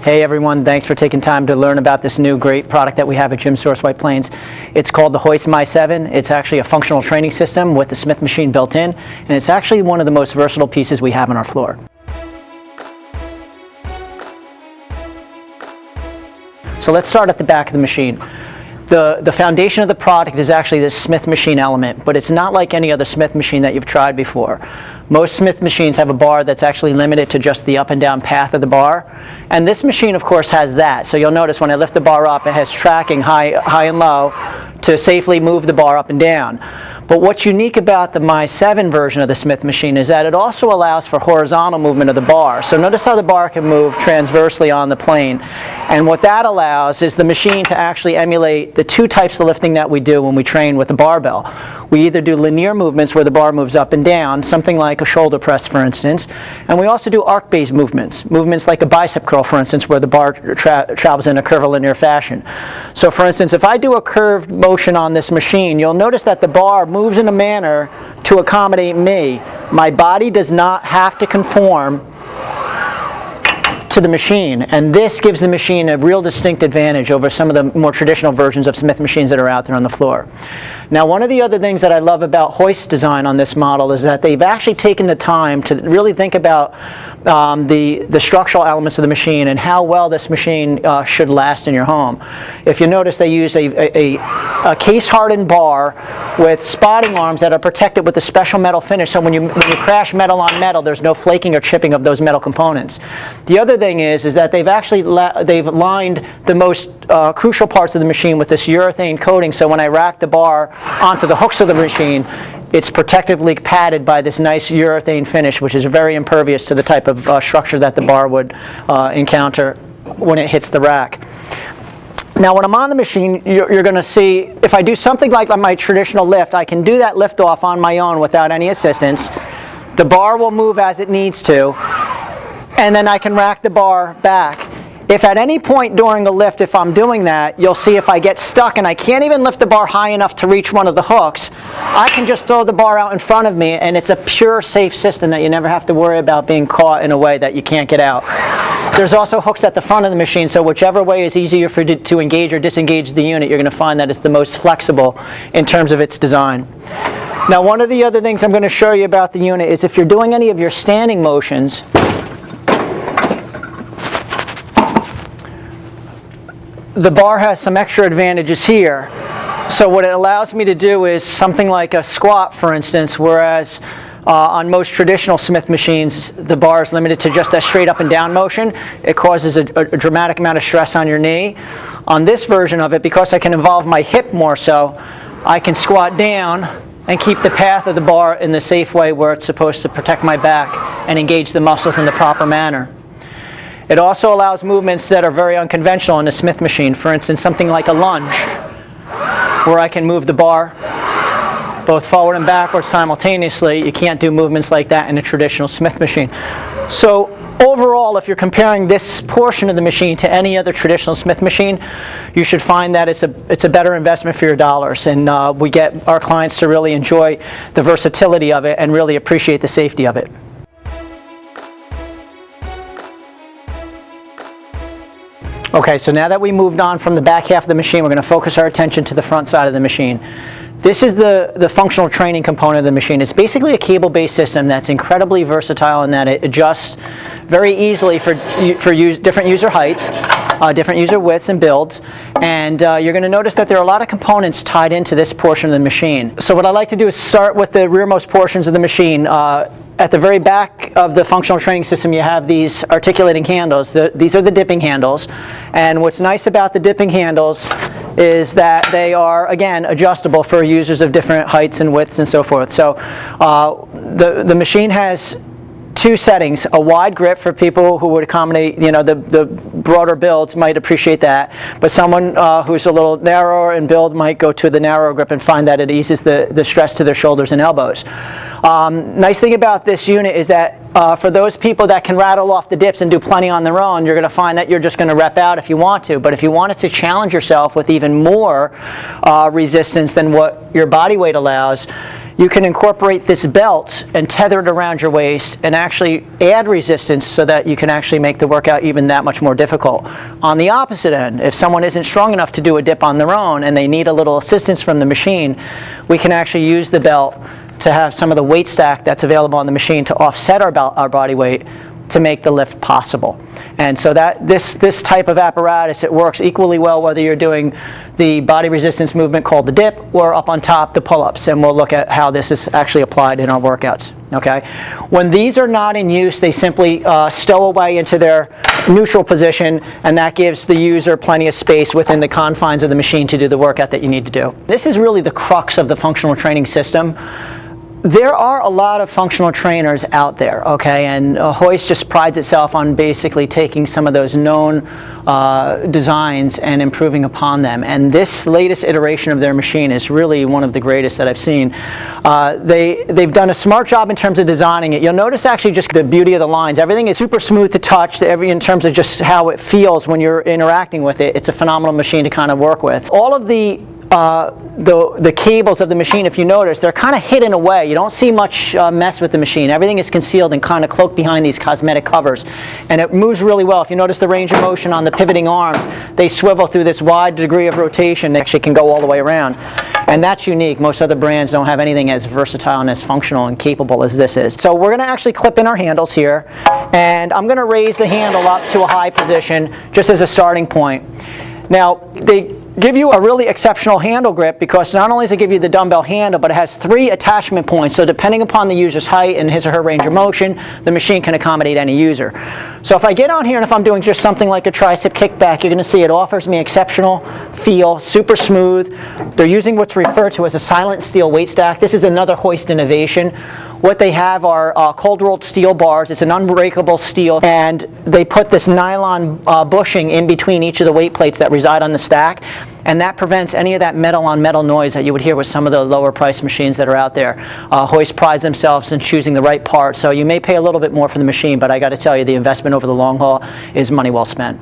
Hey everyone, thanks for taking time to learn about this new great product that we have at Gym Source White Plains. It's called the HOIST Mi7. It's actually a functional training system with the Smith machine built in, and it's actually one of the most versatile pieces we have on our floor. So let's start at the back of the machine. The foundation of the product is actually this Smith machine element, but it's not like any other Smith machine that you've tried before. Most Smith machines have a bar that's actually limited to just the up and down path of the bar, and this machine of course has that. So you'll notice when I lift the bar up, it has tracking high and low to safely move the bar up and down. But what's unique about the Mi7 version of the Smith machine is that it also allows for horizontal movement of the bar. So notice how the bar can move transversely on the plane. And what that allows is the machine to actually emulate the two types of lifting that we do when we train with a barbell. We either do linear movements where the bar moves up and down, something like a shoulder press for instance, and we also do arc-based movements like a bicep curl for instance, where the bar travels in a curvilinear fashion. So for instance, if I do a curved motion on this machine, you'll notice that the bar moves in a manner to accommodate me. My body does not have to conform to the machine, and this gives the machine a real distinct advantage over some of the more traditional versions of Smith machines that are out there on the floor. Now, one of the other things that I love about HOIST design on this model is that they've actually taken the time to really think about the structural elements of the machine and how well this machine should last in your home. If you notice, they use a case-hardened bar with spotting arms that are protected with a special metal finish, so when you crash metal on metal, there's no flaking or chipping of those metal components. The other thing is that they've actually lined the most crucial parts of the machine with this urethane coating, so when I rack the bar onto the hooks of the machine, it's protectively padded by this nice urethane finish, which is very impervious to the type of structure that the bar would encounter when it hits the rack. Now when I'm on the machine, you're going to see, if I do something like my traditional lift, I can do that lift off on my own without any assistance. The bar will move as it needs to, and then I can rack the bar back. If at any point during the lift, if I'm doing that, you'll see if I get stuck and I can't even lift the bar high enough to reach one of the hooks, I can just throw the bar out in front of me, and it's a pure safe system that you never have to worry about being caught in a way that you can't get out. There's also hooks at the front of the machine, so whichever way is easier for you to engage or disengage the unit, you're going to find that it's the most flexible in terms of its design. Now, one of the other things I'm going to show you about the unit is if you're doing any of your standing motions, the bar has some extra advantages here. So what it allows me to do is something like a squat, for instance, whereas on most traditional Smith machines, the bar is limited to just that straight up and down motion. It causes a dramatic amount of stress on your knee. On this version of it, because I can involve my hip more so, I can squat down and keep the path of the bar in the safe way where it's supposed to protect my back and engage the muscles in the proper manner. It also allows movements that are very unconventional in the Smith machine. For instance, something like a lunge, where I can move the bar both forward and backwards simultaneously. You can't do movements like that in a traditional Smith machine. So overall, if you're comparing this portion of the machine to any other traditional Smith machine, you should find that it's a better investment for your dollars. And we get our clients to really enjoy the versatility of it and really appreciate the safety of it. Okay, so now that we moved on from the back half of the machine, we're going to focus our attention to the front side of the machine. This is the functional training component of the machine. It's basically a cable-based system that's incredibly versatile in that it adjusts very easily for different user heights, different user widths and builds, and you're going to notice that there are a lot of components tied into this portion of the machine. So what I like to do is start with the rearmost portions of the machine. At the very back of the functional training system, you have these articulating handles. These are the dipping handles, and what's nice about the dipping handles is that they are, again, adjustable for users of different heights and widths and so forth. So the machine has two settings: a wide grip for people who would accommodate, the broader builds might appreciate that, but someone who's a little narrower in build might go to the narrow grip and find that it eases the stress to their shoulders and elbows. Nice thing about this unit is that for those people that can rattle off the dips and do plenty on their own, you're going to find that you're just going to rep out if you want to. But if you wanted to challenge yourself with even more resistance than what your body weight allows, you can incorporate this belt and tether it around your waist and actually add resistance so that you can actually make the workout even that much more difficult. On the opposite end, if someone isn't strong enough to do a dip on their own and they need a little assistance from the machine, we can actually use the belt to have some of the weight stack that's available on the machine to offset our body weight to make the lift possible. And so that this type of apparatus, it works equally well whether you're doing the body resistance movement called the dip or up on top the pull-ups, and we'll look at how this is actually applied in our workouts. Okay? When these are not in use, they simply stow away into their neutral position, and that gives the user plenty of space within the confines of the machine to do the workout that you need to do. This is really the crux of the functional training system. There are a lot of functional trainers out there, okay, and HOIST just prides itself on basically taking some of those known designs and improving upon them. And this latest iteration of their machine is really one of the greatest that I've seen. They've done a smart job in terms of designing it. You'll notice actually just the beauty of the lines. Everything is super smooth to touch, in terms of just how it feels when you're interacting with it. It's a phenomenal machine to kind of work with. All of the cables of the machine, if you notice, they're kind of hidden away. You don't see much mess with the machine. Everything is concealed and kind of cloaked behind these cosmetic covers. And it moves really well. If you notice the range of motion on the pivoting arms, they swivel through this wide degree of rotation. They actually can go all the way around. And that's unique. Most other brands don't have anything as versatile and as functional and capable as this is. So we're going to actually clip in our handles here. And I'm going to raise the handle up to a high position just as a starting point. Now, they give you a really exceptional handle grip because not only does it give you the dumbbell handle, but it has 3 attachment points. So depending upon the user's height and his or her range of motion, the machine can accommodate any user. So if I get on here and if I'm doing just something like a tricep kickback, you're going to see it offers me exceptional feel, super smooth. They're using what's referred to as a silent steel weight stack. This is another HOIST innovation. What they have are cold rolled steel bars. It's an unbreakable steel, and they put this nylon bushing in between each of the weight plates that reside on the stack, and that prevents any of that metal on metal noise that you would hear with some of the lower price machines that are out there. HOIST prides themselves in choosing the right part, so you may pay a little bit more for the machine, but I got to tell you, the investment over the long haul is money well spent.